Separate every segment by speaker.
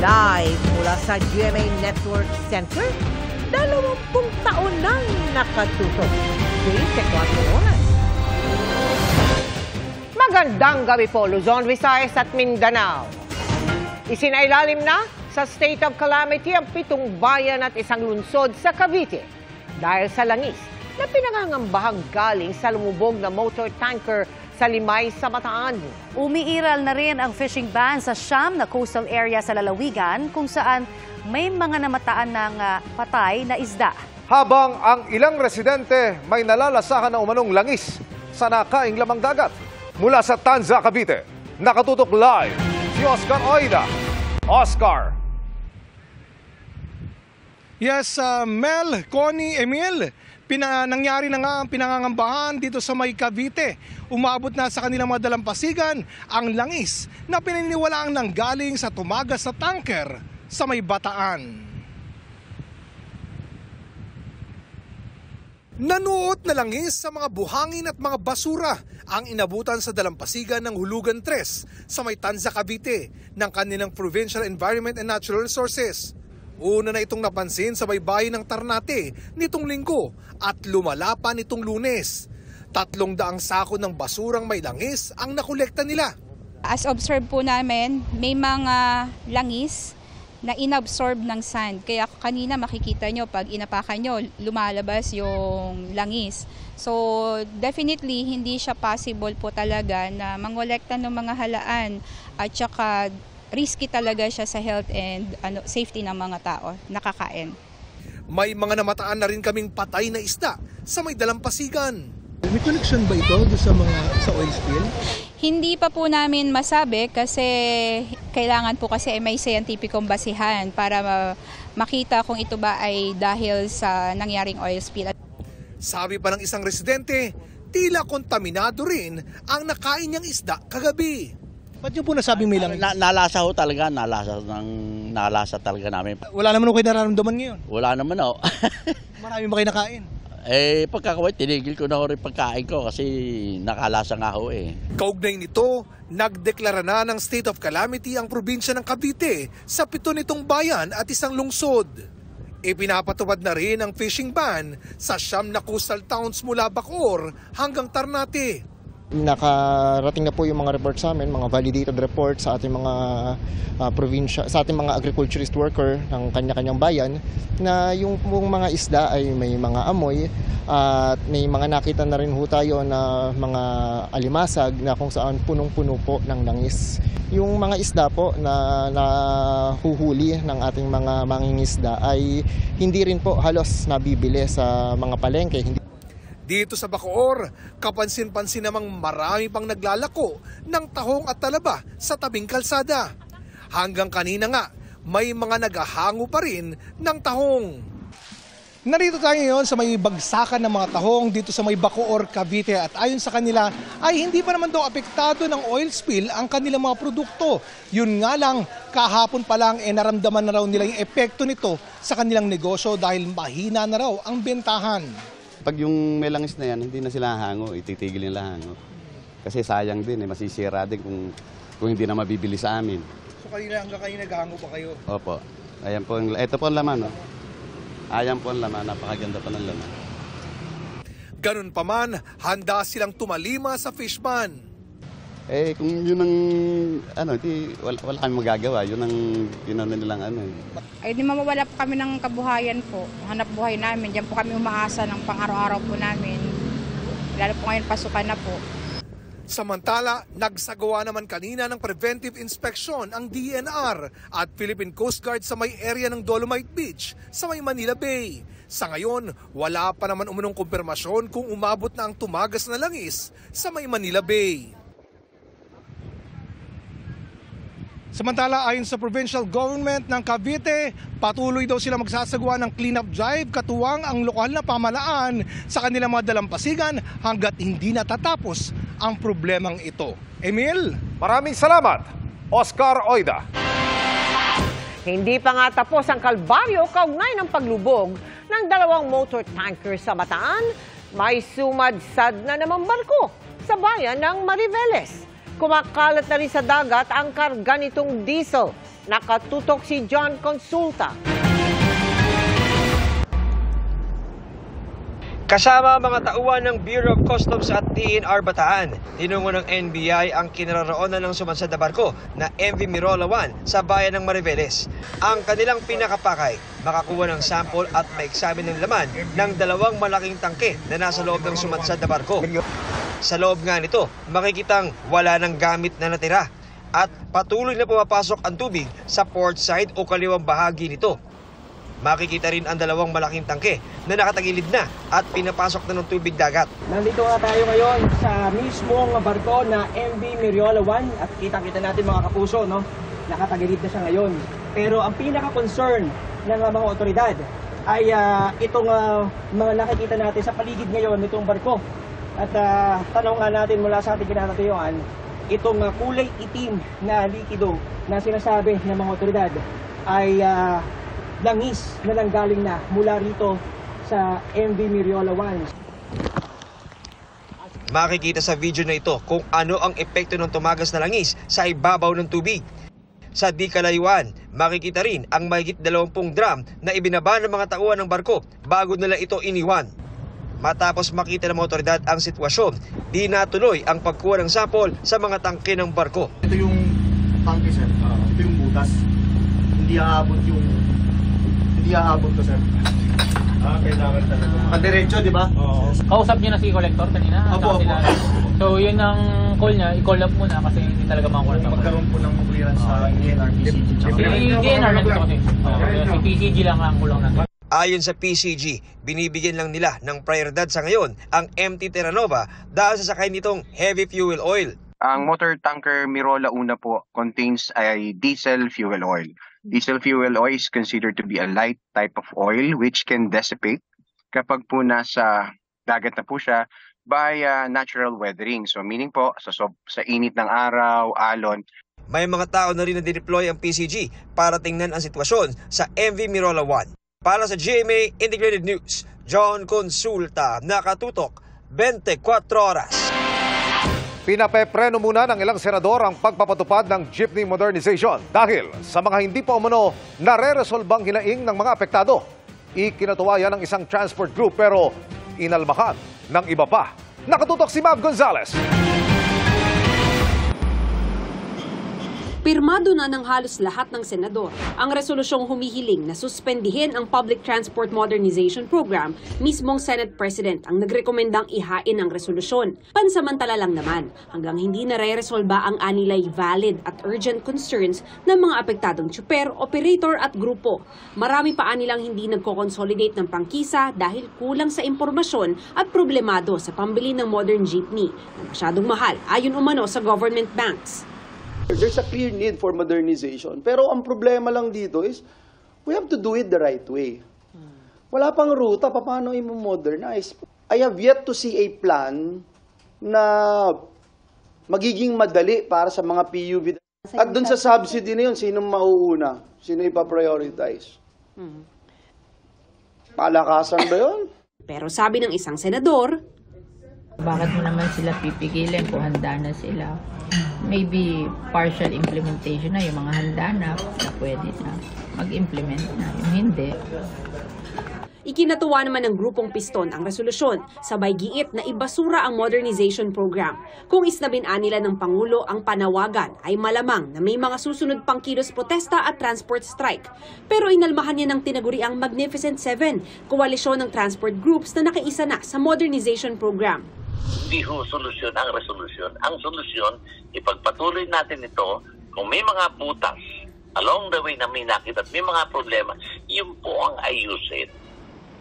Speaker 1: Live mula sa GMA Network Center, 20 taon nang nakatutok. 24 oras. Magandang gabi po, Luzon, Visayas at Mindanao. Isinailalim na sa state of calamity ang 7 bayan at 1 lungsod sa Cavite dahil sa langis na pinangangambahang galing sa lumubog na motor tanker sa Limay sa Bataan.
Speaker 2: Umiiral na rin ang fishing ban sa Siyam na coastal area sa Lalawigan kung saan may mga namataan ng patay na isda.
Speaker 3: Habang ang ilang residente may nalalasahan na umanong langis sa nakaing lamang dagat. Mula sa Tanza, Cavite, nakatutok live si Oscar Oida. Oscar.
Speaker 4: Yes, Mel, Connie, Emil, nangyari na nga ang pinangangambahan dito sa may Cavite. Umabot na sa kanilang mga dalampasigan ang langis na pinaniniwalaang nanggaling sa tumagas na tanker sa may Bataan. Nanuot na langis sa mga buhangin at mga basura ang inabutan sa dalampasigan ng Hulugan 3 sa may Tanza, Cavite ng kanilang Provincial Environment and Natural Resources. Una na itong napansin sa baybayin ng Ternate nitong linggo at lumala pa nitong Lunes. 300 sako ng basurang may langis ang nakolekta nila.
Speaker 5: As observed po namin, may mga langis na inabsorb ng sand. Kaya kanina makikita nyo, pag inapakan nyo, lumalabas yung langis. So definitely hindi siya possible po talaga na mangolekta ng mga halaan at saka risky talaga siya sa health and safety ng mga tao nakakain.
Speaker 4: May mga namataan na rin kaming patay na isda sa may dalampasigan. May connection ba ito sa oil spill?
Speaker 5: Hindi pa po namin masabi kasi kailangan po kasi may scientificong basihan para makita kung ito ba ay dahil sa nangyaring oil spill.
Speaker 4: Sabi pa ng isang residente, tila kontaminado rin ang nakain niyang isda kagabi. Ba't yung po nasabing may langis?
Speaker 6: Nalasa ho talaga, nalasa talaga namin.
Speaker 4: Wala naman ho kayo nararamdaman ngayon?
Speaker 6: Wala naman ho.
Speaker 4: Marami ba kayo nakain?
Speaker 6: Pagkakaway, tinigil ko na ho rin pagkain ko kasi nakalasa nga ho eh.
Speaker 4: Kaugnay nito, nagdeklara na ng state of calamity ang probinsya ng Cavite sa 7 nitong bayan at 1 lungsod. Ipinapatupad na rin ang fishing ban sa Siyam na coastal towns mula Bacoor hanggang Ternate.
Speaker 7: Nakarating na po yung mga report sa amin, mga validated report sa ating mga probinsya, sa ating mga agriculturist worker ng kanya-kanyang bayan na yung mga isda ay may mga amoy at may mga nakita na rin ho tayo na mga alimasag na kung saan punong-puno po ng langis. Yung mga isda po na nahuhuli ng ating mga mangingisda ay hindi rin po halos nabibili sa mga palengke.
Speaker 4: Dito sa Bacoor, kapansin-pansin namang marami pang naglalako ng tahong at talaba sa tabing kalsada. Hanggang kanina nga, may mga naghahango pa rin ng tahong. Narito tayo ngayon sa may bagsakan ng mga tahong dito sa may Bacoor, Cavite at ayon sa kanila ay hindi pa naman daw apektado ng oil spill ang kanilang mga produkto. Yun nga lang, kahapon pa lang naramdaman na raw nila yung epekto nito sa kanilang negosyo dahil mahina na raw ang bentahan.
Speaker 8: Pag yung may langis na yan, hindi na sila hango, ititigil nila hango. Kasi sayang din, masisira din kung hindi na mabibili sa amin.
Speaker 4: So kanina hanggang kayo naghango pa kayo?
Speaker 8: Opo. Ayan po, ito po ang laman. Oh. Ayan po ang laman, napakaganda pa ng laman.
Speaker 4: Ganun pa man, handa silang tumalima sa fish ban.
Speaker 8: Kung yun ang, wala kami magagawa, yun ang nilang
Speaker 5: Ay di mawawala po kami ng kabuhayan po, hanap buhay namin, diyan po kami umaasa ng pang-araw-araw po namin, lalo po ngayon pasukan na po.
Speaker 4: Samantala, nagsagawa naman kanina ng preventive inspection ang DNR at Philippine Coast Guard sa may area ng Dolomite Beach sa may Manila Bay. Sa ngayon, wala pa naman umunong kumpirmasyon kung umabot na ang tumagas na langis sa may Manila Bay. Samantala, ayon sa provincial government ng Cavite, patuloy daw sila magsasagawa ng cleanup drive katuwang ang lokal na pamahalaan sa kanilang mga dalampasigan hanggat hindi natatapos ang problemang ito. Emil?
Speaker 3: Maraming salamat, Oscar Oida.
Speaker 1: Hindi pa nga tapos ang kalbaryo kaugnay ng paglubog ng 2 motor tanker sa Bataan. May sumadsad na namang barko sa bayan ng Mariveles. kumakalat na rin sa dagat ang karga nitong diesel. Nakatutok si John Consulta.
Speaker 9: Kasama mga tauhan ng Bureau of Customs at DNR Bataan, tinungo ng NBI ang kinaroroonan ng sumansad na barko na MV Mirola 1 sa bayan ng Mariveles. Ang kanilang pinakapakay, makakuha ng sample at maeksamin ng laman ng 2 malaking tangke na nasa loob ng sumansad na barko. Sa loob nga nito, makikitang wala ng gamit na natira at patuloy na pumapasok ang tubig sa port side o kaliwang bahagi nito. Makikita rin ang 2 malaking tangke na nakatagilid na at pinapasok na ng tubig dagat.
Speaker 10: Nandito nga tayo ngayon sa mismong barko na MV Mirola 1 at kita-kita natin mga kapuso, no? Nakatagilid na siya ngayon. Pero ang pinaka-concern ng mga otoridad ay itong mga nakikita natin sa paligid ngayon nitong barko. At tanong nga natin mula sa ating kinatatayuan, itong kulay itim na likido na sinasabi ng mga otoridad ay langis na nanggaling na mula rito sa MV Mirola 1.
Speaker 9: Makikita sa video na ito kung ano ang epekto ng tumagas na langis sa ibabaw ng tubig. Sa di kalayuan, makikita rin ang mahigit 20 drum na ibinaba ng mga tauhan ng barko bago nila ito iniwan. Matapos makita ng mga otoridad ang sitwasyon, di natuloy ang pagkuha ng sample sa mga tangke ng barko.
Speaker 11: Ito yung tangke, sir. Ito yung butas. Hindi aabot to, sir. Kailangan talaga. Padiretso, di ba? Oo.
Speaker 12: Kausap niyo na si collector kanina?
Speaker 11: Opo.
Speaker 12: So yun ang call niya, i-call up muna kasi hindi talaga makakuha ng
Speaker 11: Magkaroon po ng clearance sa DNR, PCG.
Speaker 12: DNR nandito kasi. Si PCG lang ang kulang natin.
Speaker 9: Ayon sa PCG, binibigyan lang nila ng prioridad sa ngayon ang MT Terra Nova dahil sa sakay nitong heavy fuel oil.
Speaker 13: Ang motor tanker Mirola 1 po contains a diesel fuel oil. Diesel fuel oil is considered to be a light type of oil which can dissipate kapag po nasa dagat na po siya by natural weathering. So meaning po sa init ng araw, alon.
Speaker 9: May mga tao na rin na dineploy ang PCG para tingnan ang sitwasyon sa MV Mirola 1. Para sa GMA Integrated News, John Consulta, nakatutok 24 oras.
Speaker 3: Pinapepreno muna ng ilang senador ang pagpapatupad ng jeepney modernization dahil sa mga hindi pa umano nare-resolbang hinaing ng mga apektado. Ikinatuwa yan ng isang transport group pero inalmahan ng iba pa. Nakatutok si Mab Gonzales.
Speaker 14: Pirmado na ng halos lahat ng senador ang resolusyong humihiling na suspendihin ang Public Transport Modernization Program. Mismong Senate President ang nagrekomendang ihain ang resolusyon. Pansamantala lang naman hanggang hindi nare-resolba ang anilay valid at urgent concerns ng mga apektadong tsuper, operator at grupo. Marami pa anilang hindi nagko-consolidate ng pangkisa dahil kulang sa impormasyon at problemado sa pambili ng modern jeepney na masyadong mahal ayon umano sa government banks.
Speaker 15: There's a clear need for modernization. Pero ang problema lang dito is, we have to do it the right way. Wala pang ruta, paano i-modernize? I have yet to see a plan na magiging madali para sa mga PUV. At dun sa subsidy na yun, sinong mauuna? Sino ipaprioritize? Palakasan ba yun?
Speaker 14: Pero sabi ng isang senador,
Speaker 16: bakit mo naman sila pipigilin kung handa na sila? Maybe partial implementation na, yung mga handa na pwede na mag-implement na, yung hindi.
Speaker 14: Ikinatuwa naman ng grupong Piston ang resolusyon, sabay giit na ibasura ang modernization program. Kung isnabinaan nila ng Pangulo ang panawagan, ay malamang na may mga susunod pang kilos protesta at transport strike. Pero inalmahan niya ng tinaguriang Magnificent Seven, koalisyon ng transport groups na nakiisa na sa modernization program.
Speaker 17: Hindi ho solusyon ang resolusyon. Ang solusyon, ipagpatuloy natin ito kung may mga butas along the way na may nakita at may mga problema, yun po ang ayusin.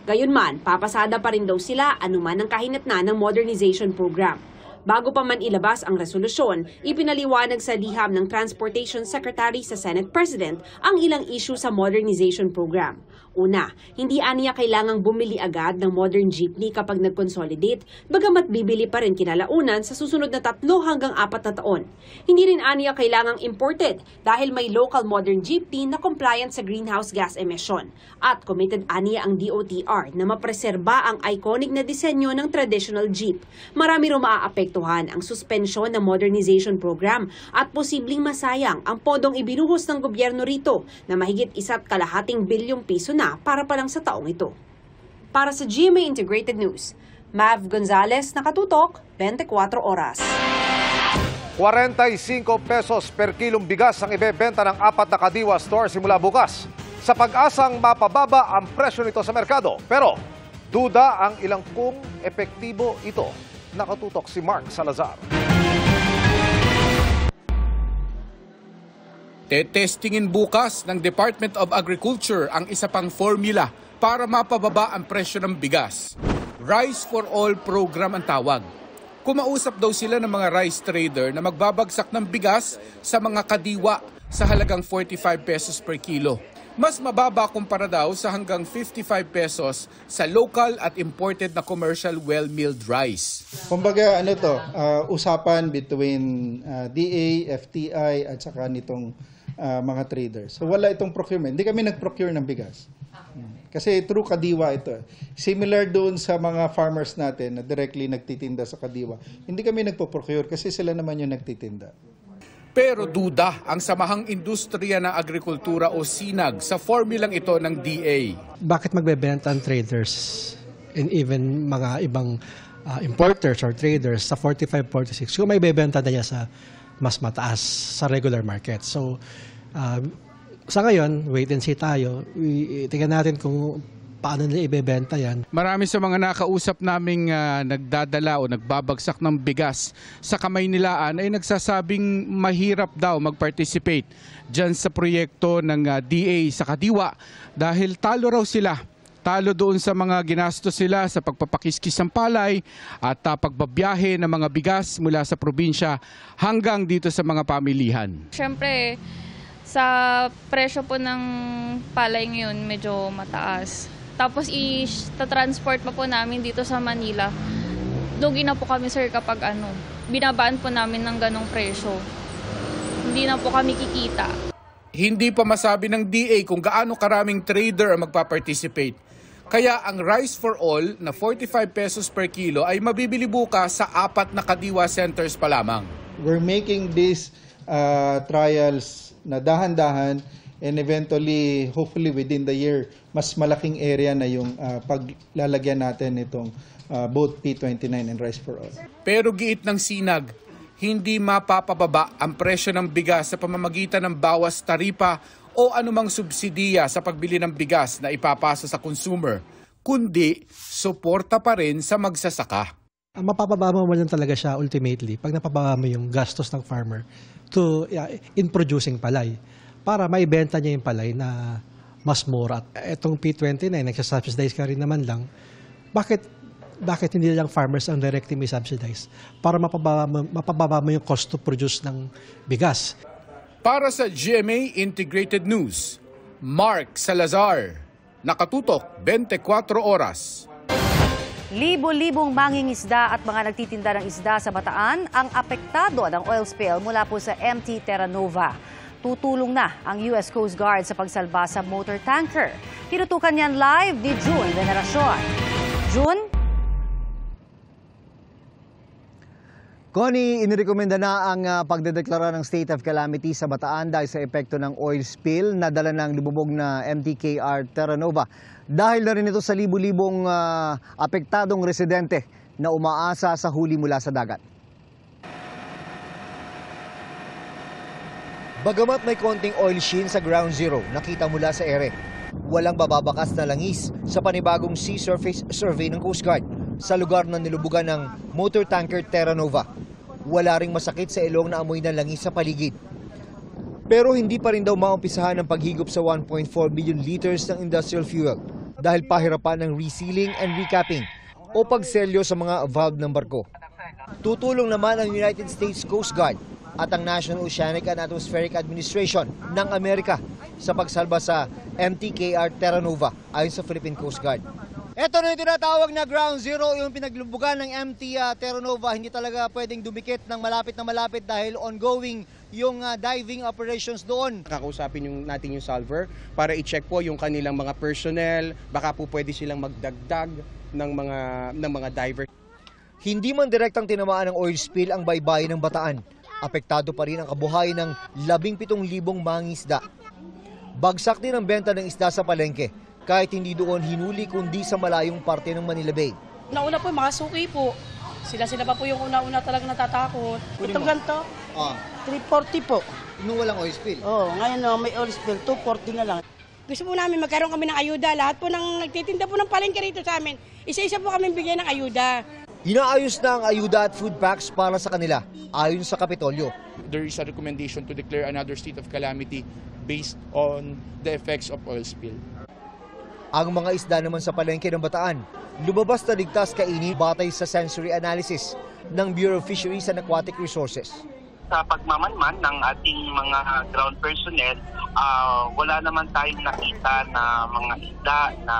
Speaker 14: Gayunman, papasada pa rin daw sila anuman ang kahinatnan ng modernization program. Bago pa man ilabas ang resolusyon, ipinaliwanag sa liham ng Transportation Secretary sa Senate President ang ilang issue sa modernization program. Una, hindi aniya kailangang bumili agad ng modern jeepney kapag nag-consolidate, bagamat bibili pa rin kinalaunan sa susunod na 3 hanggang 4 na taon. Hindi rin aniya kailangang imported dahil may local modern jeepney na compliant sa greenhouse gas emission. At committed aniya ang DOTR na mapreserba ang iconic na disenyo ng traditional jeep. Marami rin maaapektuhan ang suspensyon ng modernization program at posibleng masayang ang podong ibinuhos ng gobyerno rito na mahigit 1.5 bilyong piso na para pa lang sa taong ito. Para sa GMA Integrated News, Mav Gonzalez, Nakatutok, 24 Oras.
Speaker 3: 45 pesos per kilong bigas ang ibebenta ng 4 na Kadiwa store simula bukas. Sa pag-asang mapababa ang presyo nito sa merkado. Pero duda ang ilang kung epektibo ito. Nakatutok si Mark Salazar.
Speaker 18: Tetestingin bukas ng Department of Agriculture ang isa pang formula para mapababa ang presyo ng bigas. Rice for All program ang tawag. Kumausap daw sila ng mga rice trader na magbabagsak ng bigas sa mga kadiwa sa halagang 45 pesos per kilo. Mas mababa kumpara daw sa hanggang 55 pesos sa local at imported na commercial well-milled rice.
Speaker 19: Kumbaga usapan between DA, FTI at saka nitong mga traders. So wala itong procurement. Hindi kami nag-procure ng bigas. Kasi through Kadiwa ito. Similar doon sa mga farmers natin na directly nagtitinda sa Kadiwa. Hindi kami nagpo-procure kasi sila naman yung nagtitinda.
Speaker 18: Pero duda ang Samahang Industriya ng Agrikultura o SINAG sa formulang ito ng DA.
Speaker 20: Bakit magbebenta ang traders and even mga ibang importers or traders sa 45-46 kung may bebenta na niya sa mas mataas sa regular market? So, sa ngayon, wait and see tayo. Tingnan natin kung paano nila ibebenta yan.
Speaker 18: Marami sa mga nakausap naming nagdadala o nagbabagsak ng bigas sa Kamaynilaan ay nagsasabing mahirap daw mag-participate dyan sa proyekto ng DA sa Kadiwa dahil talo raw sila. Talo doon sa mga ginastos sila sa pagpapakiskis ng palay at pagbabiyahe ng mga bigas mula sa probinsya hanggang dito sa mga pamilihan.
Speaker 21: Siyempre, sa presyo po ng palay ngayon medyo mataas. Tapos i-transport pa po namin dito sa Manila. Lugi na po kami sir kapag binabaan po namin ng ganong presyo. Hindi na po kami kikita.
Speaker 18: Hindi pa masabi ng DA kung gaano karaming trader ang magpa-participate. Kaya ang Rice for All na 45 pesos per kilo ay mabibili bukas sa 4 na Kadiwa centers pa lamang.
Speaker 19: We're making these trials na dahan-dahan and eventually, hopefully within the year, mas malaking area na yung paglalagyan natin itong both P29 and Rice for All.
Speaker 18: Pero giit ng SINAG, hindi mapapababa ang presyo ng bigas sa pamamagitan ng bawas taripa o anumang subsidiya sa pagbili ng bigas na ipapasa sa consumer, kundi suporta pa rin sa magsasaka.
Speaker 20: Mapapababa mo lang talaga siya ultimately pag napababa mo yung gastos ng farmer in producing palay para maibenta niya yung palay na mas mura. At itong P29, nagsasubsidize ka rin naman lang. Bakit hindi lang farmers ang directly may subsidize? Para mapababa mo yung cost to produce ng bigas.
Speaker 18: Para sa GMA Integrated News, Mark Salazar, Nakatutok, 24 Oras.
Speaker 2: Libo-libong mangingisda at mga nagtitinda ng isda sa Bataan ang apektado ng oil spill mula po sa MT Terra Nova. Tutulong na ang US Coast Guard sa pagsalba sa motor tanker. Tinutukan yan live ni June Veneracion. June?
Speaker 22: Connie, inirekomenda na ang pagdedeklara ng state of calamity sa Bataan dahil sa epekto ng oil spill na dala ng lumubog na MTKR Terra Nova. Dahil na rin ito sa libu-libong apektadong residente na umaasa sa huli mula sa dagat. Bagamat may konting oil sheen sa ground zero nakita mula sa ere, walang bababakas na langis sa panibagong sea surface survey ng Coast Guard sa lugar na nilubugan ng motor tanker Terra Nova. Wala ring masakit sa ilong na amoy ng langis sa paligid. Pero hindi pa rin daw maumpisahan ang paghigop sa 1.4 billion liters ng industrial fuel dahil pahirapan ng resealing and recapping o pagselyo sa mga valve ng barko. Tutulong naman ang United States Coast Guard at ang National Oceanic and Atmospheric Administration ng Amerika sa pagsalba sa MTKR Terra Nova ayon sa Philippine Coast Guard. Ito na yung tinatawag na Ground Zero, yung pinaglubugan ng MT Terra Nova. Hindi talaga pwedeng dumikit ng malapit na malapit dahil ongoing yung diving operations doon.
Speaker 6: Kakausapin natin yung salver para i-check po yung kanilang mga personnel, baka po pwede silang magdagdag ng mga diver.
Speaker 22: Hindi man direktang tinamaan ng oil spill ang baybayin ng Bataan. Apektado pa rin ang kabuhayan ng 17,000 mangingisda. Bagsak din ang benta ng isda sa palengke, kahit hindi doon hinuli kundi sa malayong parte ng Manila Bay.
Speaker 7: Nauna po, mga suki po. Sila pa po yung una-una talaga natatakot. Itong ganito, 340 po.
Speaker 22: Nung walang oil spill?
Speaker 7: Oo, ngayon may oil spill, 240 na lang. Gusto po namin magkaroon kami ng ayuda. Lahat po ng nagtitinda po ng palengke rito sa amin, isa-isa po kami bigyan ng ayuda.
Speaker 22: Inaayos na ang ayuda at food packs para sa kanila, ayon sa Kapitolyo.
Speaker 18: There is a recommendation to declare another state of calamity based on the effects of oil spill.
Speaker 22: Ang mga isda naman sa palengke ng Bataan, lumabas na ligtas kainin batay sa sensory analysis ng Bureau of Fisheries and Aquatic Resources.
Speaker 17: Sa pagmamanman ng ating mga ground personnel, wala naman tayong nakita na mga isda na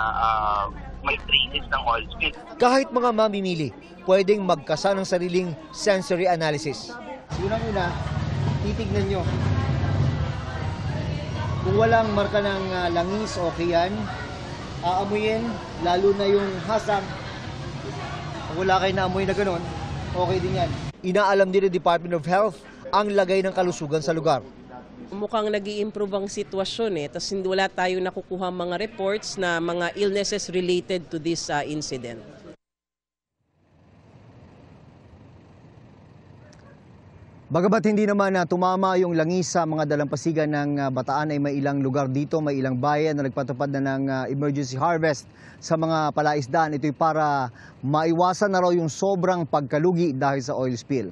Speaker 17: may traces ng oil spill.
Speaker 22: Kahit mga mamimili, pwedeng magkasa ng sariling sensory analysis. Unang-una, titignan nyo. Kung walang marka ng langis, okay yan. Aamuyin, lalo na yung hasang. Kung wala kayo naamoy na ganun, okay din yan. Inaalam din ng Department of Health ang lagay ng kalusugan sa lugar.
Speaker 23: Mukhang nag-i-improve ang sitwasyon tapos wala tayong nakukuha mga reports na mga illnesses related to this incident.
Speaker 22: Bagamat hindi naman tumama yung langis sa mga dalampasigan ng Bataan, ay may ilang lugar dito, may ilang bayan na nagpatupad na ng emergency harvest sa mga palaisdaan. Ito'y para maiwasan na raw yung sobrang pagkalugi dahil sa oil spill.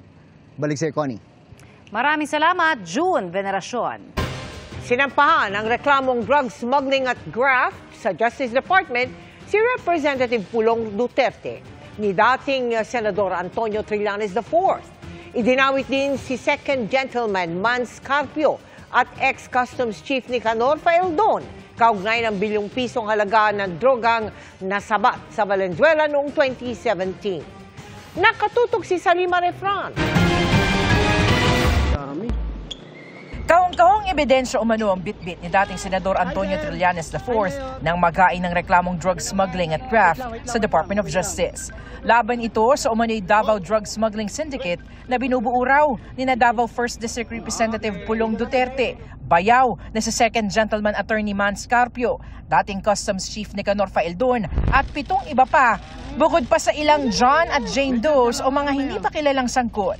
Speaker 22: Balik sa Connie.
Speaker 2: Maraming salamat, June Veneracion.
Speaker 1: Sinampahan ang reklamong drug smuggling at graft sa Justice Department si Representative Pulong Duterte ni dating Senador Antonio Trillanes IV. Idinawit din si Second Gentleman Mans Carpio at ex-Customs Chief Nicanor Faeldon kaugnay ng bilyong pisong halaga ng drogang nasabat sa Valenzuela noong 2017. Nakatutok si Salima Refran.
Speaker 24: Kaong-kaong ebidensya umano ang bitbit ni dating Senador Antonio Trillanes IV nang magain ng reklamong drug smuggling at graft sa Department of Justice. Laban ito sa umano'y Davao Drug Smuggling Syndicate na binubuo raw ni Davao 1st District Representative Pulong Duterte, bayaw na si Second Gentleman Attorney Mans Carpio, dating Customs Chief Nicanor Faeldon at 7 iba pa, bukod pa sa ilang John at Jane Does o mga hindi pa kilalang sangkot.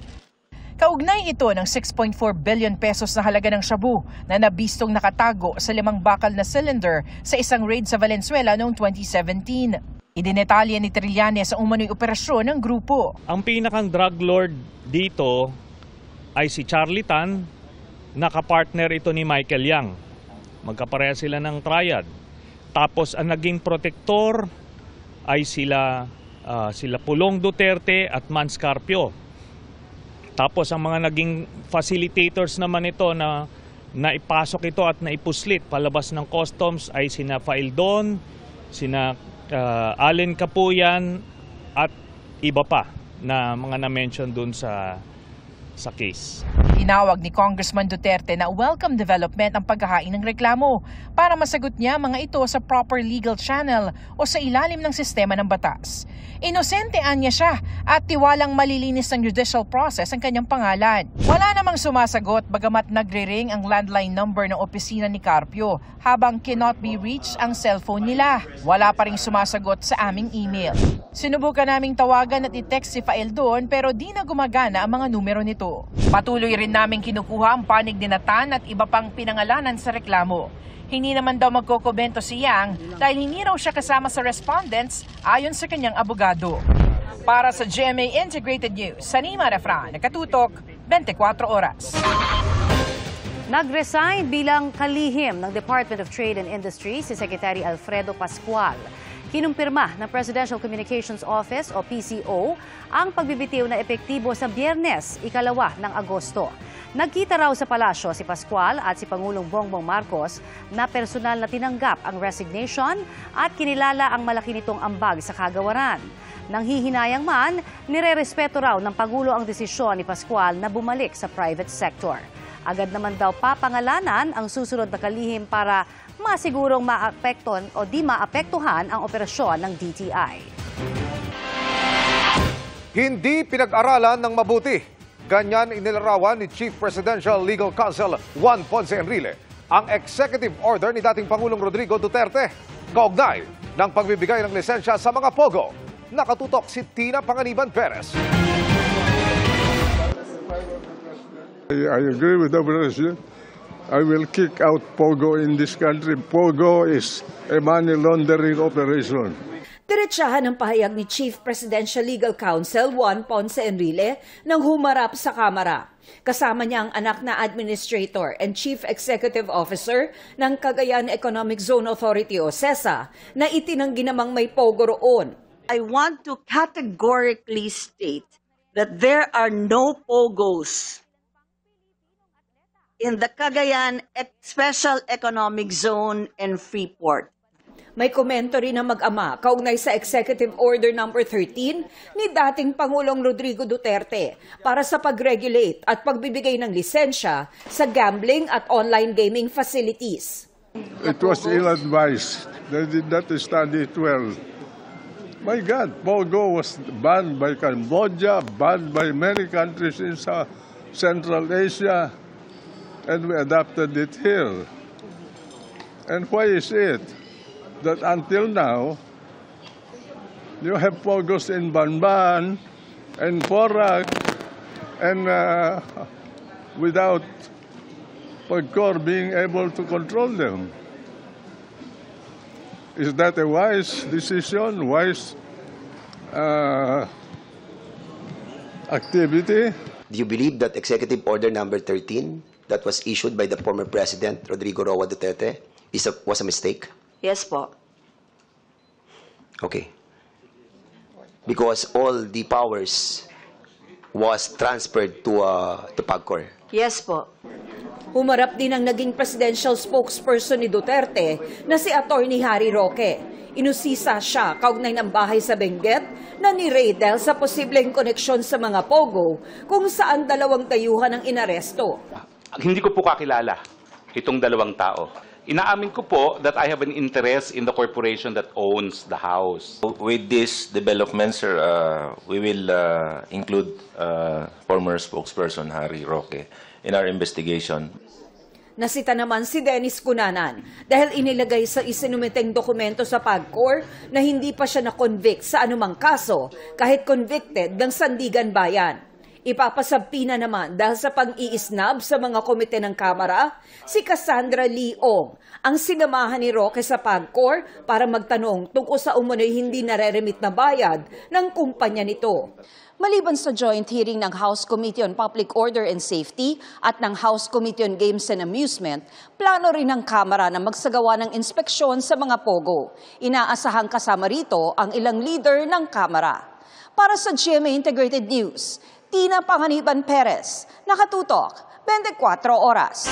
Speaker 24: Kaugnay ito ng 6.4 billion pesos na halaga ng shabu na nabistong nakatago sa 5 bakal na cylinder sa isang raid sa Valenzuela noong 2017. Idinetalya ni Trillanes ang umano'y operasyon ng grupo.
Speaker 25: Ang pinakang drug lord dito ay si Charlie Tan, nakapartner ito ni Michael Yang. Magkapareha sila ng triad. Tapos ang naging protektor ay sila Pulong Duterte at Mans Carpio. Tapos ang mga naging facilitators naman ito na naipasok ito at naipuslit palabas ng customs ay sina Faeldon, sina Allen Capuyan at iba pa na mga na-mention dun sa case.
Speaker 24: Tinawag ni Congressman Duterte na welcome development ang paghahain ng reklamo para masagot niya mga ito sa proper legal channel o sa ilalim ng sistema ng batas. Inosentean niya siya at tiwalang malilinis ng judicial process ang kanyang pangalan. Wala namang sumasagot bagamat nagre-ring ang landline number ng opisina ni Carpio habang cannot be reached ang cellphone nila. Wala pa ring sumasagot sa aming email. Sinubukan naming tawagan at i-text si Faeldon pero di na gumagana ang mga numero nito. Patuloy rin naming kinukuha ang panig ni Natan at iba pang pinangalanan sa reklamo. Hindi naman daw magkokomento si Yang dahil hindi raw siya kasama sa respondents ayon sa kanyang abogado. Para sa GMA Integrated News, Salima Refran, nakatutok, 24 oras.
Speaker 2: Nag-resign bilang kalihim ng Department of Trade and Industry si Secretary Alfredo Pascual. Kinumpirma ng Presidential Communications Office o PCO ang pagbibitiw na epektibo sa Biyernes, 2 ng Agosto. Nagkita raw sa palasyo si Pascual at si Pangulong Bongbong Marcos na personal na tinanggap ang resignation at kinilala ang malaki nitong ambag sa kagawaran. Nang hihinayang man, nirerespeto raw ng Pangulo ang desisyon ni Pascual na bumalik sa private sector. Agad naman daw papangalanan ang susunod na kalihim para masigurong maapekton o di maapektuhan ang operasyon ng DTI.
Speaker 3: Hindi pinag-aralan ng mabuti. Ganyan inilarawan ni Chief Presidential Legal Counsel Juan Ponce Enrile ang executive order ni dating Pangulong Rodrigo Duterte kaugnay ng pagbibigay ng lisensya sa mga pogo. Nakatutok si Tina Panganiban Perez.
Speaker 4: I agree with the President. I will kick out Pogo in this country. Pogo is a money laundering operation.
Speaker 5: Diretsahan ang pahayag ni Chief Presidential Legal Counsel Juan Ponce Enrile nang humarap sa Kamara. Kasama niya ang anak na Administrator and Chief Executive Officer ng Cagayan Economic Zone Authority o CEZA na itinanggi namang may Pogo roon.
Speaker 8: I want to categorically state that there are no Pogos in the Cagayan Special Economic Zone and Freeport.
Speaker 5: May komento rin ng mag-ama kaugnay sa Executive Order No. 13 ni dating Pangulong Rodrigo Duterte para sa pag-regulate at pagbibigay ng lisensya sa gambling at online gaming facilities.
Speaker 4: It was ill-advised. They did not study it well. My God, Pogo was banned by Cambodia, banned by many countries in Central Asia, and we adopted it here. And why is it that until now, you have Pogos in Banban and Porac, and without PAGCOR being able to control them? Is that a wise decision, wise activity?
Speaker 10: Do you believe that Executive Order number 13 that was issued by the former President Rodrigo Roa Duterte was a mistake?
Speaker 8: Yes po.
Speaker 10: Okay. Because all the powers was transferred to PAGCOR.
Speaker 8: Yes po.
Speaker 5: Humarap din ang naging presidential spokesperson ni Duterte na si Attorney Harry Roque. Inusisa siya kaugnay ng bahay sa Benguet na ni-raid dahil sa posibleng koneksyon sa mga Pogo kung saan dalawang dayuhan ang inaresto.
Speaker 11: Hindi ko po kakilala itong dalawang tao. Inaamin ko po that I have an interest in the corporation that owns the house.
Speaker 26: With these developments, sir, we will include former spokesperson Harry Roque in our investigation.
Speaker 5: Nasita naman si Dennis Cunanan dahil inilagay sa isinumiteng dokumento sa PAGCOR na hindi pa siya na-convict sa anumang kaso kahit convicted ng Sandigan Bayan. Ipapasabpina naman dahil sa pang-iisnab sa mga komite ng Kamara, si Cassandra Leong, ang sinamahan ni Roque sa PAGCOR para magtanong tungkol sa umunoy hindi nareremit na bayad ng kumpanya nito. Maliban sa joint hearing ng House Committee on Public Order and Safety at ng House Committee on Games and Amusement, plano rin ng Kamara na magsagawa ng inspeksyon sa mga Pogo. Inaasahang kasama rito ang ilang leader ng Kamara. Para sa GMA Integrated News, Tina Panganiban Perez, nakatutok, 24 oras.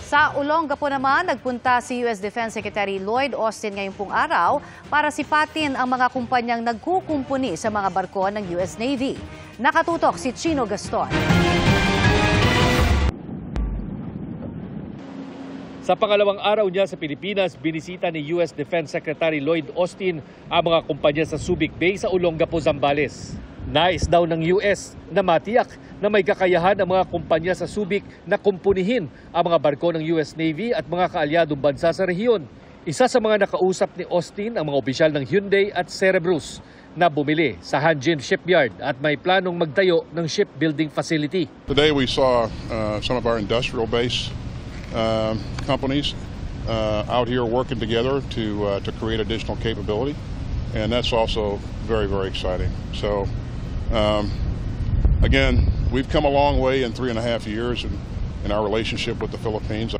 Speaker 2: Sa Olongapo naman, nagpunta si U.S. Defense Secretary Lloyd Austin ngayong pong araw para sipatin ang mga kumpanyang nagkukumpuni sa mga barko ng U.S. Navy. Nakatutok si Chino Gaston.
Speaker 27: Sa pangalawang araw niya sa Pilipinas, binisita ni U.S. Defense Secretary Lloyd Austin ang mga kumpanya sa Subic Bay sa Olongapo, Zambales. Nais daw ng US na matiyak na may kakayahan ang mga kumpanya sa Subic na kumpunihin ang mga barko ng US Navy at mga kaalyadong bansa sa rehiyon. Isa sa mga nakausap ni Austin ang mga opisyal ng Hyundai at Cerebrus na bumili sa Hanjin Shipyard at may planong magtayo ng shipbuilding facility.
Speaker 28: Today we saw some of our industrial base companies out here working together to create additional capability, and that's also very, very exciting. So again, we've come a long way in 3.5 years in our relationship with the Philippines.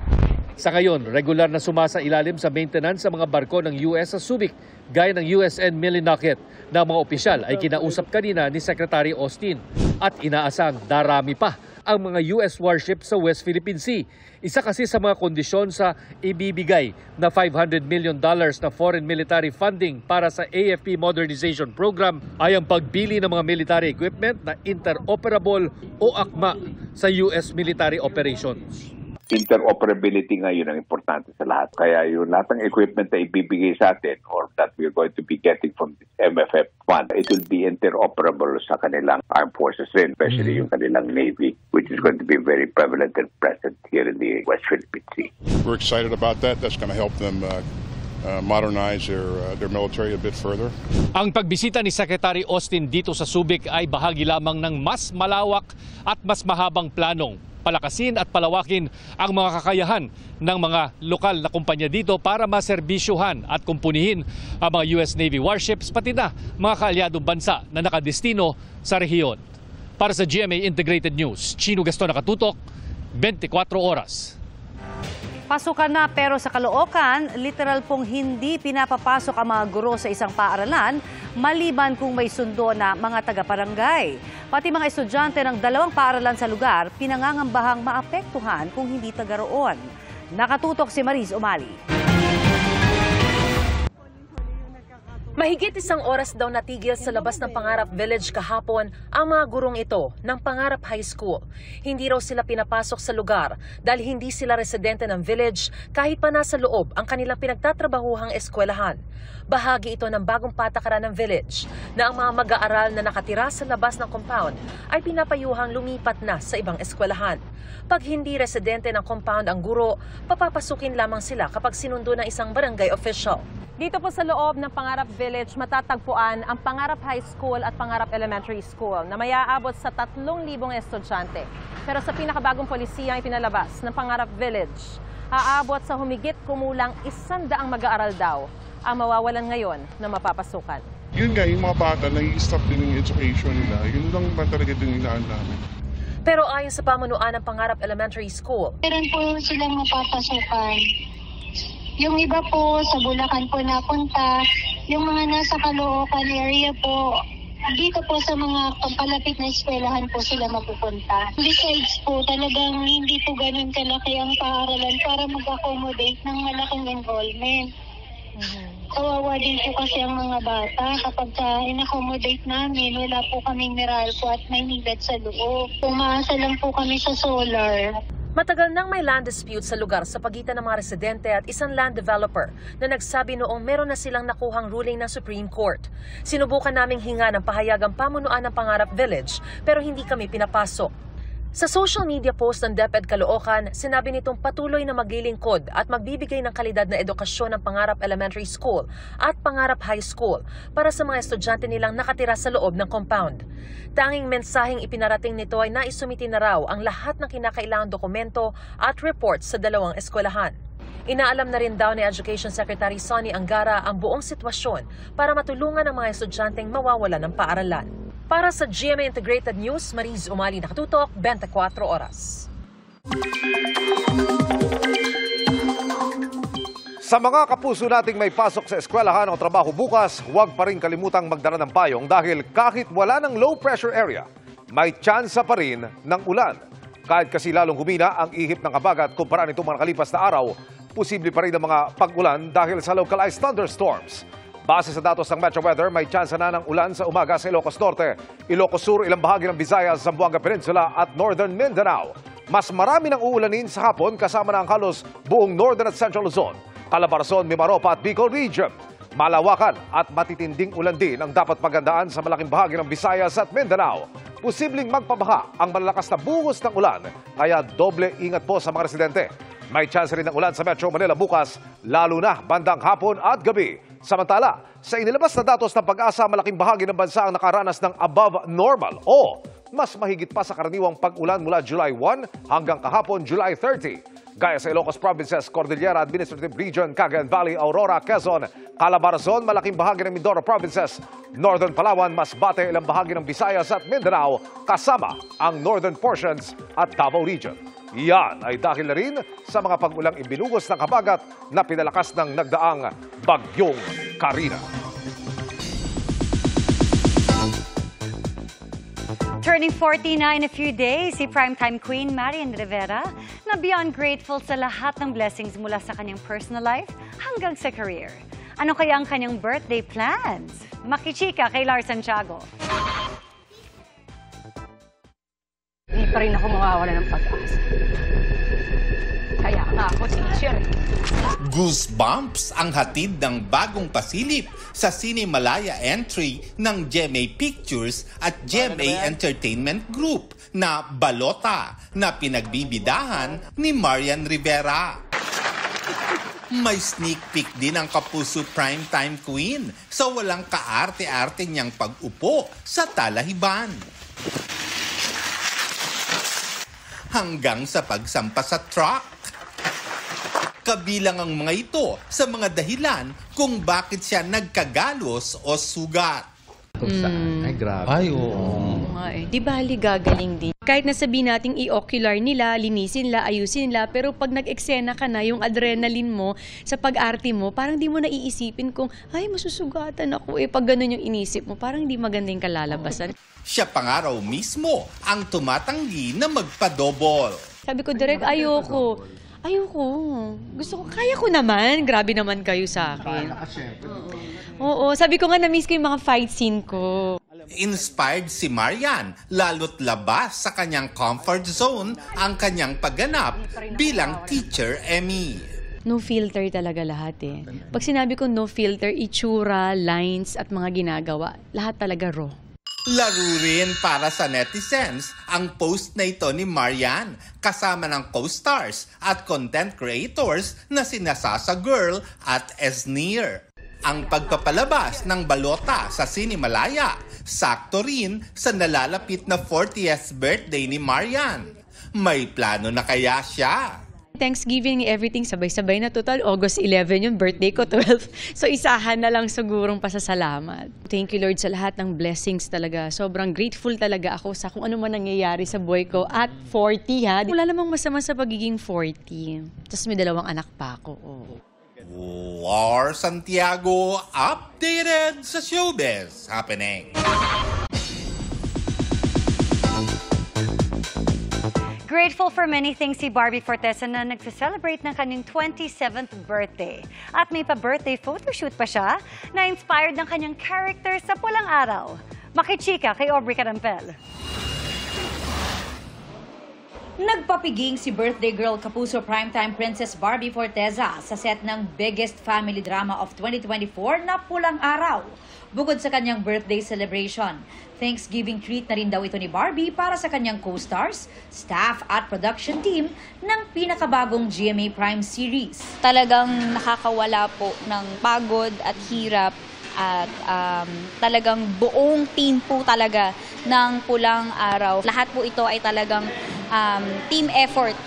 Speaker 27: Sa ngayon, regular na sumasailalim sa maintenance sa mga barko ng US sa Subic, gaya ng USN Millinocket na mga opisyal ay kinausap kanina ni Secretary Austin at inaasang darami pa ang mga US warships sa West Philippine Sea. Isa kasi sa mga kondisyon sa ibibigay na $500 million na foreign military funding para sa AFP Modernization Program ay ang pagbili ng mga military equipment na interoperable o akma sa US military operations.
Speaker 9: Interoperability ngayon ang importante sa lahat. Kaya yung lahat ng equipment na ibibigay sa atin or that we're going to be getting from this MFF fund, it will be interoperable sa kanilang armed forces rin, especially yung kanilang Navy, which is going to be very prevalent and present here in the West Philippine Sea.
Speaker 28: We're excited about that. That's going to help them modernize their military a bit further.
Speaker 27: Ang pagbisita ni Secretary Austin dito sa Subic ay bahagi lamang ng mas malawak at mas mahabang planong palakasin at palawakin ang mga kakayahan ng mga lokal na kumpanya dito para maserbisyuhan at kumpunihin ang mga US Navy warships pati na mga kaalyadong bansa na nakadestino sa rehiyon. Para sa GMA Integrated News, Chino Gaston nakatutok, 24 oras.
Speaker 2: Pasukan na pero sa Caloocan, literal pong hindi pinapapasok ang mga guro sa isang paaralan maliban kung may sundo na mga taga-barangay. Pati mga estudyante ng 2 paaralan sa lugar pinangangambahang maapektuhan kung hindi taga roon. Nakatutok si Mariz Umali.
Speaker 12: Mahigit 1 oras daw natigil sa labas ng Pangarap Village kahapon ang mga gurong ito ng Pangarap High School. Hindi raw sila pinapasok sa lugar dahil hindi sila residente ng village kahit pa nasa loob ang kanilang pinagtatrabahuhang eskwelahan. Bahagi ito ng bagong patakaran ng village na ang mga mag-aaral na nakatira sa labas ng compound ay pinapayuhang lumipat na sa ibang eskwelahan. Pag hindi residente ng compound ang guro, papapasukin lamang sila kapag sinundo ng isang barangay official.
Speaker 13: Dito po sa loob ng Pangarap Village, matatagpuan ang Pangarap High School at Pangarap Elementary School na may aabot sa 3,000 estudyante. Pero sa pinakabagong polisiyang ipinalabas ng Pangarap Village, aabot sa humigit kumulang 100 mag-aaral daw ang mawawalan ngayon na mapapasukan.
Speaker 28: Yun nga, yung mga bata, nag-i-stop din yung education nila. Yun lang ba talaga yung inaan namin.
Speaker 12: Pero ayon sa pamunuan ng Pangarap Elementary School,
Speaker 14: meron po silang mapapasukan. Yung iba po sa Bulacan po napunta, yung mga nasa Caloocan area po, dito po sa mga kapalapit na eskwelahan po sila mapupunta. Besides po, talagang hindi po ganun kalaki ang paaralan para mag-accommodate ng malaking enrollment. Kawawa din po kasi ang mga bata. Kapag in-accommodate namin, wala po kaming Meralco at may nilad sa loob. Umaasa lang po kami sa solar.
Speaker 12: matagal nang may land dispute sa lugar sa pagitan ng mga residente at isang land developer na nagsabi noong meron na silang nakuhang ruling ng Supreme Court. Sinubukan naming hinga ng pahayagang pamunuan ng Pangarap Village pero hindi kami pinapasok. Sa social media post ng DepEd Caloocan, sinabi nitong patuloy na maglilingkod at magbibigay ng kalidad na edukasyon ng Pangarap Elementary School at Pangarap High School para sa mga estudyante nilang nakatira sa loob ng compound. Tanging mensaheng ipinarating nito ay naisumiti na raw ang lahat ng kinakailangang dokumento at reports sa dalawang eskwelahan. Inaalam na rin daw ni Education Secretary Sonny Angara ang buong sitwasyon para matulungan ang mga estudyanteng mawawalan ng paaralan. Para sa GMA Integrated News, Mariz Umali, nakatutok, 24 oras.
Speaker 3: Sa mga kapuso nating may pasok sa eskwelahan o trabaho bukas, huwag pa rin kalimutang magdala ng payong dahil kahit wala ng low pressure area, may tsansa pa rin ng ulan. Kahit kasi lalong humina ang ihip ng habagat kumpara nitong mga nakalipas na araw, posible pa rin ang mga pag-ulan dahil sa localized thunderstorms. Base sa datos ng Metro Weather, may tsansa na ng ulan sa umaga sa Ilocos Norte, Ilocos Sur, ilang bahagi ng Visayas, Zamboanga Peninsula at Northern Mindanao. Mas marami ng uulanin sa hapon kasama na ang halos buong Northern at Central Luzon, Calabarzon, Mimaropa at Bicol Region. Malawakan at matitinding ulan din ang dapat paghandaan sa malaking bahagi ng Visayas at Mindanao. Posibleng magpabaha ang malalakas na buhos ng ulan, kaya doble ingat po sa mga residente. May chance rin ng ulan sa Metro Manila bukas, lalo na bandang hapon at gabi. Samantala, sa inilabas na datos ng Pag-asa, malaking bahagi ng bansa ang nakaranas ng above normal o mas mahigit pa sa karaniwang pag-ulan mula July 1 hanggang kahapon July 30. Gaya sa Ilocos Provinces, Cordillera Administrative Region, Cagayan Valley, Aurora, Quezon, Calabarzon, malaking bahagi ng Mindoro Provinces, Northern Palawan, Masbate, ilang bahagi ng Visayas at Mindanao, kasama ang northern portions at Davao Region. Yan ay dahil na rin sa mga pag-ulang ibinugos ng habagat na pinalakas ng nagdaang Bagyong Karina.
Speaker 6: Turning 40 na in a few days, si primetime queen Marian Rivera na beyond grateful sa lahat ng blessings mula sa kanyang personal life hanggang sa career. Ano kaya ang kanyang birthday plans? Makichika kay Lars Santiago.
Speaker 7: Hindi pa rin ako mawawala ng pag-asa. Kaya nga ako teacher.
Speaker 15: Goosebumps ang hatid ng bagong pasilip sa Cinemalaya entry ng GMA Pictures at GMA Entertainment Group na Balota na pinagbibidahan ni Marian Rivera. May sneak peek din ang kapuso primetime queen sa walang kaarte-arte niyang pag-upo sa talahiban. Hanggang sa pagsampa sa truck. Kabilang ang mga ito sa mga dahilan kung bakit siya nagkagalos o sugat.
Speaker 16: Ay, grabe.
Speaker 15: Ay, oo.
Speaker 16: Di bali gagaling din. Kahit nasabihin nating i-ocular nila, linisin nila, ayusin nila, pero pag nag-eksena ka na, yung adrenaline mo sa pag-arte mo, parang di mo naiisipin kung, ay, masusugatan ako. Pag ganun yung inisip mo, parang di maganda yung kalalabasan.
Speaker 15: Siya pangaraw mismo ang tumatanggi na magpadobol.
Speaker 16: Sabi ko, Direk, ayoko. Gusto ko, kaya ko naman. Grabe naman kayo sa akin. Oo, sabi ko nga, na-miss ko yung mga fight scene ko.
Speaker 15: Inspired si Marian, lalo't labas sa kanyang comfort zone ang kanyang pagganap bilang Teacher Emmy.
Speaker 16: No filter talaga lahat eh. Pag sinabi ko no filter, itsura, lines at mga ginagawa, lahat talaga raw.
Speaker 15: Laro rin para sa netizens ang post na ito ni Marian kasama ng co-stars at content creators na sina Sasa Girl at Esnir. Ang pagpapalabas ng Balota sa Cinemalaya, sakto rin sa nalalapit na 40th birthday ni Marian. May plano na kaya siya?
Speaker 16: Thanksgiving, everything sabay-sabay na total. August 11 yung birthday ko, 12. So isahan na lang sigurong pasasalamat. Thank you Lord sa lahat ng blessings talaga. Sobrang grateful talaga ako sa kung ano man nangyayari sa buhay ko at 40 ha. Wala namang masama sa pagiging 40. Tapos may 2 anak pa ako. Oh.
Speaker 15: Lars Santiago, updated sa showbiz happening.
Speaker 6: Grateful for many things si Barbie Forteza na nagse-celebrate ng kanyang 27th birthday. At may pa-birthday photoshoot pa siya na inspired ng kanyang character sa Pulang Araw. Makichika kay Aubrey Carampel.
Speaker 5: Nagpapiging si birthday girl kapuso primetime princess Barbie Forteza sa set ng biggest family drama of 2024 na Pulang Araw. Bukod sa kanyang birthday celebration, Thanksgiving treat na rin daw ito ni Barbie para sa kanyang co-stars, staff at production team ng pinakabagong GMA Prime series.
Speaker 18: Talagang nakakawala po ng pagod at hirap at talagang buong team po talaga ng Pulang Araw. Lahat po ito ay talagang team effort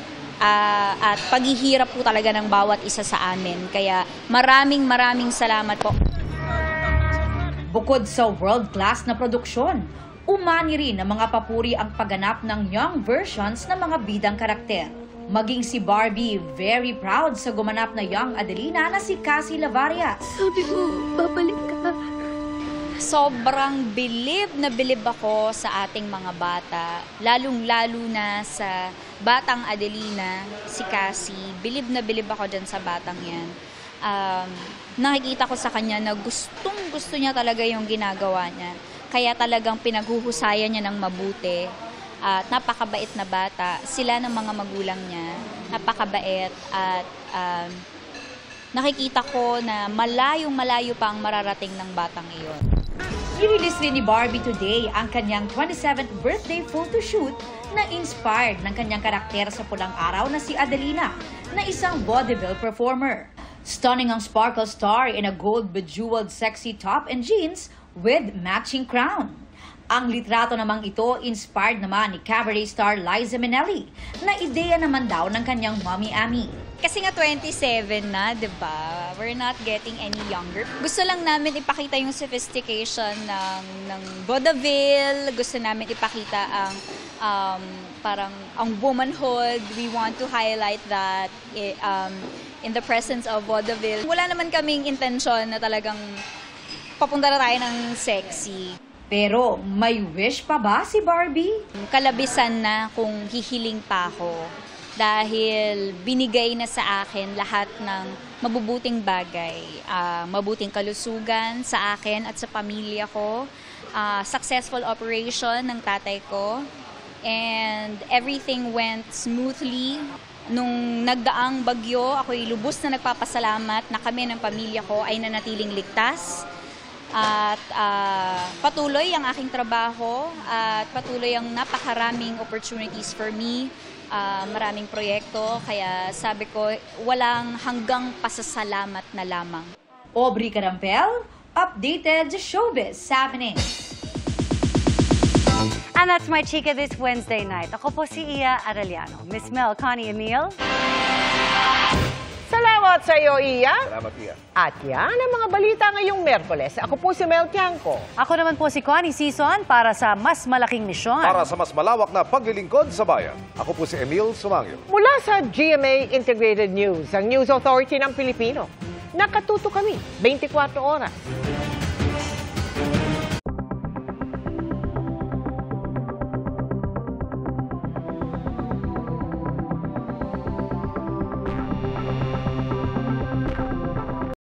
Speaker 18: at paghihirap po talaga ng bawat isa sa amin. Kaya maraming salamat po.
Speaker 5: Bukod sa world-class na produksyon, umani rin ng mga papuri ang pagganap ng young versions ng mga bidang karakter. Maging si Barbie, very proud sa gumanap na young Adelina na si Cassie Lavarias.
Speaker 18: Sabi ko, babalik ka. Sobrang bilib na bilib ako sa ating mga bata, lalong-lalo na sa batang Adelina, si Cassie. Bilib na bilib ako dyan sa batang yan. Nakikita ko sa kanya na gustong-gusto niya talaga yung ginagawa niya. Kaya talagang pinaghuhusayan niya ng mabuti. At napakabait na bata. Sila ng mga magulang niya. Napakabait at nakikita ko na malayong-malayo pa ang mararating ng batang iyon.
Speaker 5: I-release rin ni Barbie today ang kanyang 27th birthday photoshoot na inspired ng kanyang karakter sa Pulang Araw na si Adelina, na isang vaudeville performer. Stunning ang sparkle star in a gold bejeweled sexy top and jeans with matching crown. Ang litrato namang ito inspired naman ni cabaret star Liza Minnelli, na ideya naman daw ng kanyang mommy Ami.
Speaker 18: Kasi nga 27 na, di ba? We're not getting any younger. Gusto lang namin ipakita yung sophistication ng vaudeville. Gusto namin ipakita ang parang ang womanhood. We want to highlight that in the presence of vaudeville. Wala naman kaming intensyon na talagang papunta na tayo ng sexy.
Speaker 1: Pero may wish pa ba si Barbie?
Speaker 18: Kalabisan na kung hihiling pa ako dahil binigay na sa akin lahat ng mabubuting bagay, mabuting kalusugan sa akin at sa pamilya ko, successful operation ng tatay ko, and everything went smoothly. Nung nagdaang bagyo, ako'y lubos na nagpapasalamat na kami ng pamilya ko ay nanatiling ligtas. At patuloy ang aking trabaho at patuloy ang napakaraming opportunities for me, maraming proyekto, kaya sabi ko walang hanggang pasasalamat na lamang.
Speaker 1: Aubrey Carampel, updated showbiz happenings.
Speaker 6: And that's my chika this Wednesday night. Ako po si Iya Arellano. Miss Mel, Connie, Emil.
Speaker 17: Salamat sa iyo, Iya.
Speaker 3: Salamat, Iya.
Speaker 17: At yan ang mga balita ngayong Merkoles. Ako po si Mel Tiangco.
Speaker 2: Ako naman po si Connie Sison para sa mas malaking misyon.
Speaker 3: Para sa mas malawak na paglilingkod sa bayan. Ako po si Emil Sumangyo.
Speaker 17: Mula sa GMA Integrated News, ang News Authority ng Pilipino. Nakatuto kami 24 oras.